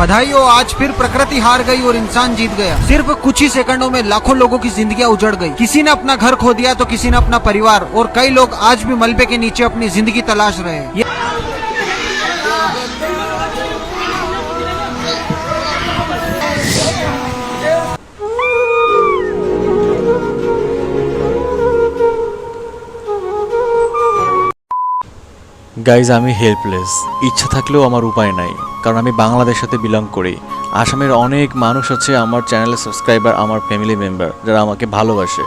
बधाई हो, आज फिर प्रकृति हार गई और इंसान जीत गया। सिर्फ कुछ ही सेकंडों में लाखों लोगों की जिंदगियां उजड़ गई। किसी ने अपना घर खो दिया तो किसी ने अपना परिवार, और कई लोग आज भी मलबे के नीचे अपनी जिंदगी तलाश रहे हैं। গাইজ আমি হেল্পলেস, ইচ্ছা থাকলেও আমার উপায় নাই, কারণ আমি বাংলাদেশের সাথে বিলং করি। আসামের অনেক মানুষ হচ্ছে আমার চ্যানেলের সাবস্ক্রাইবার, আমার ফ্যামিলি মেম্বার, যারা আমাকে ভালোবাসে।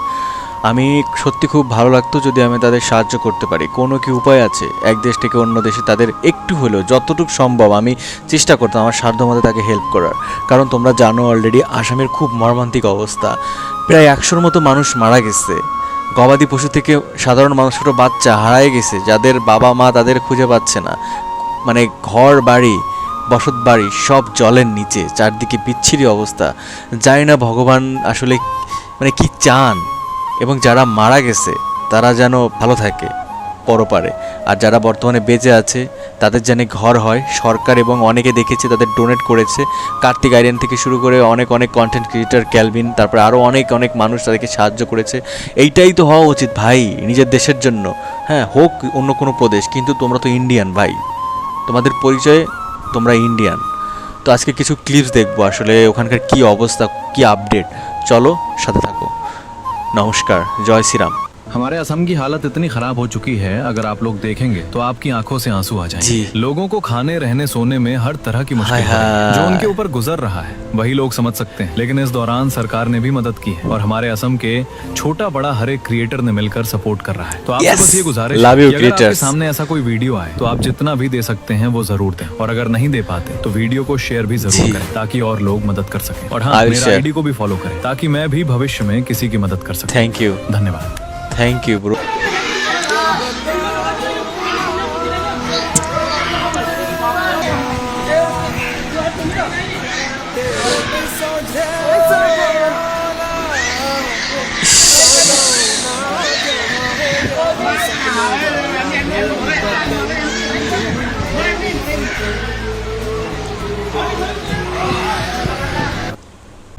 আমি সত্যি খুব ভালো লাগতো যদি আমি তাদের সাহায্য করতে পারি। কোনো কি উপায় আছে এক দেশ থেকে অন্য দেশে তাদের একটু হলেও যতটুকু সম্ভব আমি চেষ্টা করতাম আমার সাধ্যমতো তাকে হেল্প করার। কারণ তোমরা জানো অলরেডি আসামের খুব মর্মান্তিক অবস্থা, প্রায় 100-র মতো মানুষ মারা গেছে। গবাদি পশু থেকে সাধারণ মানুষ, ছোটো বাচ্চা হারায় গেছে, যাদের বাবা মা তাদের খুঁজে পাচ্ছে না। মানে ঘর বাড়ি, বসত বাড়ি সব জলের নিচে, চারদিকে বিচ্ছিরি অবস্থা। জানি না ভগবান আসলে মানে কি চান, এবং যারা মারা গেছে তারা যেন ভালো থাকে পরপারে, আর যারা বর্তমানে বেঁচে আছে তাদের যেন ঘর হয়। সরকার এবং অনেকে দেখেছি তাদের ডোনেট করেছে, কার্তিক আইরিয়ান থেকে শুরু করে অনেক কন্টেন্ট ক্রিয়েটার ক্যালভিন, তারপরে আরও অনেক মানুষ তাদেরকে সাহায্য করেছে। এইটাই তো হওয়া উচিত ভাই নিজের দেশের জন্য। হ্যাঁ, হোক অন্য কোনো প্রদেশ, কিন্তু তোমরা তো ইন্ডিয়ান ভাই, তোমাদের পরিচয়ে তোমরা ইন্ডিয়ান। তো আজকে কিছু ক্লিপস দেখবো আসলে ওখানকার কি অবস্থা, কি আপডেট, চলো সাথে থাকো। नमस्कार, जय श्री राम। हमारे असम की हालत इतनी खराब हो चुकी है, अगर आप लोग देखेंगे तो आपकी आंखों से आंसू आ जाएंगे। लोगों को खाने रहने सोने में हर तरह की मुश्किल जो उनके ऊपर गुजर रहा है वही लोग समझ सकते हैं। लेकिन इस दौरान सरकार ने भी मदद की है और हमारे असम के छोटा बड़ा हर एक क्रिएटर ने मिलकर सपोर्ट कर रहा है। तो आपसे बस ये गुजारिश है कि अगर आपके सामने ऐसा कोई वीडियो आए तो आप जितना भी दे सकते हैं वो जरूर दें, और अगर नहीं दे पाते तो वीडियो को शेयर भी जरूर करें ताकि और लोग मदद कर सकें। और हाँ, मेरा आईडी को भी फॉलो करें ताकि मैं भी भविष्य में किसी की मदद कर सकूं। थैंक यू, धन्यवाद। Thank you bro.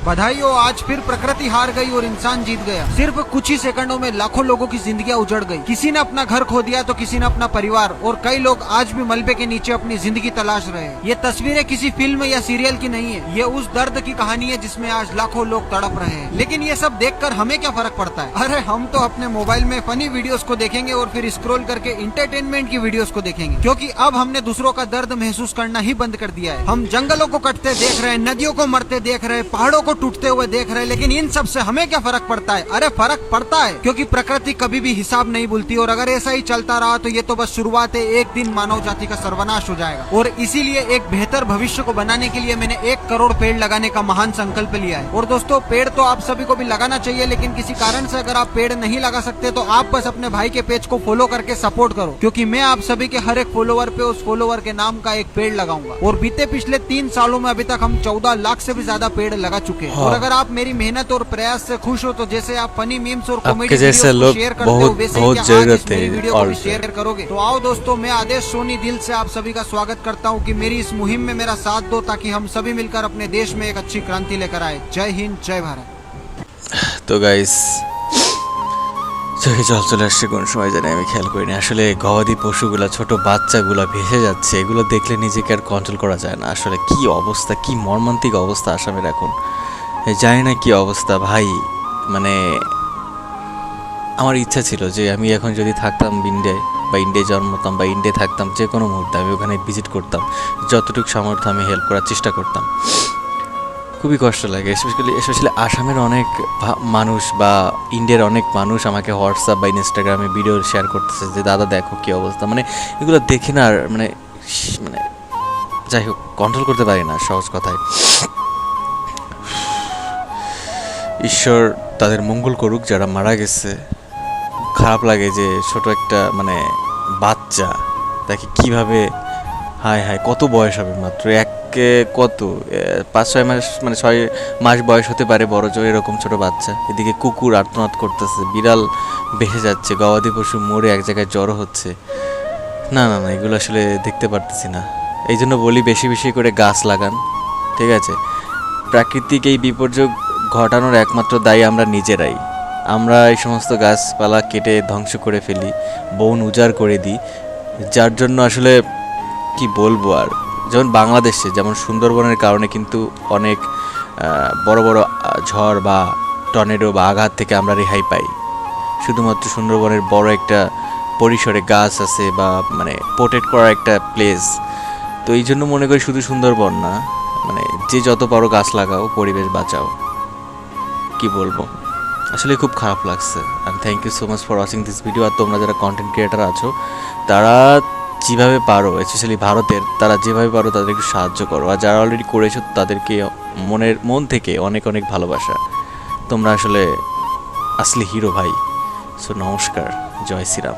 बधाई हो, आज फिर प्रकृति हार गई और इंसान जीत गया। सिर्फ कुछ ही सेकंडों में लाखों लोगों की जिंदगियां उजड़ गई। किसी ने अपना घर खो दिया तो किसी ने अपना परिवार, और कई लोग आज भी मलबे के नीचे अपनी जिंदगी तलाश रहे हैं। ये तस्वीरें किसी फिल्म या सीरियल की नहीं है, ये उस दर्द की कहानी है जिसमें आज लाखों लोग तड़प रहे हैं। लेकिन ये सब देखकर हमें क्या फर्क पड़ता है? अरे हम तो अपने मोबाइल में फनी वीडियोस को देखेंगे और फिर स्क्रॉल करके इंटरटेनमेंट की वीडियोस को देखेंगे, क्योंकि अब हमने दूसरों का दर्द महसूस करना ही बंद कर दिया है। हम जंगलों को कटते देख रहे हैं, नदियों को मरते देख रहे हैं, पहाड़ों को टूटते हुए देख रहे हैं, लेकिन इन सब से हमें क्या फर्क पड़ता है? अरे फर्क पड़ता है, क्योंकि प्रकृति कभी भी हिसाब नहीं भूलती, और अगर ऐसा ही चलता रहा तो ये तो बस शुरुआत है। एक दिन मानव जाति का सर्वनाश हो जाएगा, और इसीलिए एक बेहतर भविष्य को बनाने के लिए मैंने 1 करोड़ पेड़ लगाने का महान संकल्प लिया है। और दोस्तों, पेड़ तो आप सभी को भी लगाना चाहिए, लेकिन किसी कारण से अगर आप पेड़ नहीं लगा सकते तो आप बस अपने भाई के पेज को फॉलो करके सपोर्ट करो, क्योंकि मैं आप सभी के हर एक फॉलोवर पे उस फॉलोवर के नाम का एक पेड़ लगाऊंगा। और बीते पिछले 3 सालों में अभी तक हम 14 लाख से भी ज्यादा पेड़ लगा चुके हैं। और अगर आप मेरी मेहनत और प्रयास से खुश हो तो जैसे आप फनी मीम्स और कॉमेडी वीडियोस को शेयर करते हो, वैसे ही क्या आज इस मेरी वीडियो को भी शेयर करोगे? तो आओ दोस्तों, मैं आदेश सोनी दिल से आप सभी का स्वागत करता हूं कि मेरी इस मुहिम में मेरा साथ दो, ताकि हम सभी मिलकर अपने देश में एक अच्छी क्रांति लेकर आए। जय हिंद, जय भारत। তো গাইস, চোখে জল চলে আসছে কোন সময় জানি আমি খেয়াল করিনি। আসলে গবাদি পশুগুলা, ছোট বাচ্চাগুলা ভেসে যাচ্ছে, এগুলো দেখলে নিজেকে আর কন্ট্রোল করা যায় না। আসলে কি অবস্থা, কি মর্মান্তিক অবস্থা আসামের এখন, জানি না কি অবস্থা ভাই। মানে আমার ইচ্ছা ছিল যে আমি এখন যদি থাকতাম ইন্ডিয়ায়, বা ইন্ডিয়ায় জন্মতাম, বা ইন্ডিয়ায় থাকতাম, যে কোনো মুহূর্তে আমি ওখানে ভিজিট করতাম, যতটুকু সামর্থ্য আমি হেল্প করার চেষ্টা করতাম। খুবই কষ্ট লাগে, স্পেশালি আসামের অনেক মানুষ বা ইন্ডিয়ার অনেক মানুষ আমাকে হোয়াটসঅ্যাপ বা ইনস্টাগ্রামে ভিডিও শেয়ার করতেছে যে দাদা দেখো কী অবস্থা। মানে এগুলো দেখে না আর মানে যাই হোক, কন্ট্রোল করতে পারি না সহজ কথায়। ঈশ্বর তাদের মঙ্গল করুক যারা মারা গেছে। খারাপ লাগে যে ছোট একটা মানে বাচ্চা, তাকে কিভাবে, হায় হায় কত বয়স হবে মাত্র, কত 5-6 মাস, মানে 6 মাস বয়স হতে পারে বড় জোর, এরকম ছোট বাচ্চা। এদিকে কুকুর আর্তনাদ করতেছে, বিড়াল ভেসে যাচ্ছে, গবাদি পশু মরে এক জায়গায় জড়ো হচ্ছে। না না না, এগুলো আসলে দেখতে পারতেছি না। এই জন্য বলি বেশি বেশি করে গাছ লাগান, ঠিক আছে, প্রাকৃতিক এই বিপর্যয় ঘটানোর একমাত্র দায়ী আমরা নিজেরাই। আমরা এই সমস্ত গাছপালা কেটে ধ্বংস করে ফেলি, বন উজাড় করে দিই, যার জন্য আসলে কি বলবো আর। যেমন বাংলাদেশে যেমন সুন্দরবনের কারণে কিন্তু অনেক বড় বড় ঝড় বা টর্নেডো বা আঘাত থেকে আমরা রেহাই পাই, শুধুমাত্র সুন্দরবনের বড় একটা পরিসরে গাছ আছে বা মানে প্রোটেক্ট করার একটা প্লেস। তো এই জন্য মনে করি শুধু সুন্দরবন না, মানে যে যত পারো গাছ লাগাও, পরিবেশ বাঁচাও। কি বলবো, আসলে খুব খারাপ লাগছে। আর thank you so much for watching this video. আর তোমরা যারা কন্টেন্ট ক্রিয়েটার আছো, তারা যেভাবে পারো, স্পেশালি ভারতের, তারা যেভাবে পারো তাদের একটু সাহায্য করো। আর যারা অলরেডি করেছো তাদেরকে মন থেকে অনেক অনেক ভালোবাসা। তোমরা আসলে আসলে হিরো ভাই। সো নমস্কার, জয় শ্রীরাম।